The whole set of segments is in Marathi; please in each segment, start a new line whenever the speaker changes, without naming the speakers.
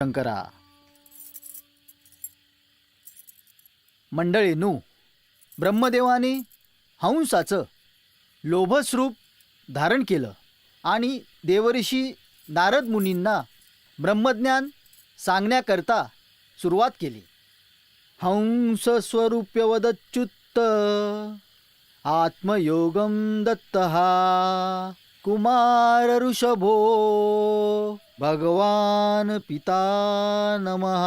शंकरा. मंडळीनू, ब्रह्मदेवाने हंसाचं लोभस्वरूप धारण केलं आणि देवऋषी नारद मुनींना ब्रह्मज्ञान सांगण्याकरता सुरुवात केली. हंस स्वरूप्यवदच्युत आत्मयोगम दत्तः कुमार ऋषभो भगवान पिता नमः.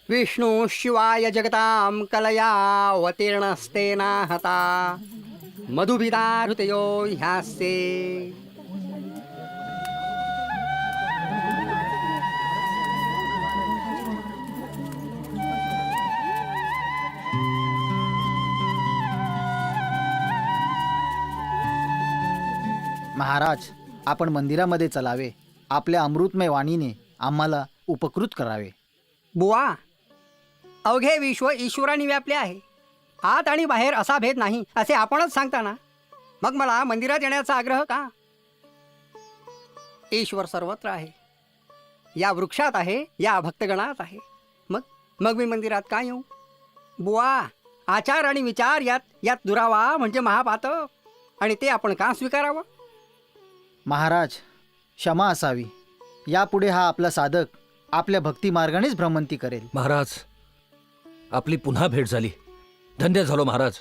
विष्णु शिवाय जगतां कलयावतीर्णस्तेना हता मधुभिदा हृतयो ह्यास्ते.
महाराज, आपण मंदिरामध्ये चलावे. आपल्या अमृतमय वाणीने आम्हाला उपकृत करावे.
बुवा, अवघे विश्व ईश्वराने व्यापले आहे. आत आणि बाहेर असा भेद नाही असे आपणच सांगता ना. मग मला मंदिरात येण्याचा आग्रह का? ईश्वर सर्वत्र आहे. या वृक्षात आहे, या भक्तगणात आहे. मग मग मी मंदिरात का येऊ? बुवा, आचार आणि विचार यात दुरावा म्हणजे महापातक, आणि ते आपण का स्वीकारावं?
महाराज, क्षमा असावी. यापुढे हा आपला साधक आपल्या भक्ती मार्गानेच भ्रमंती करेल.
महाराज, आपली पुन्हा भेट झाली. धन्य झालो महाराज.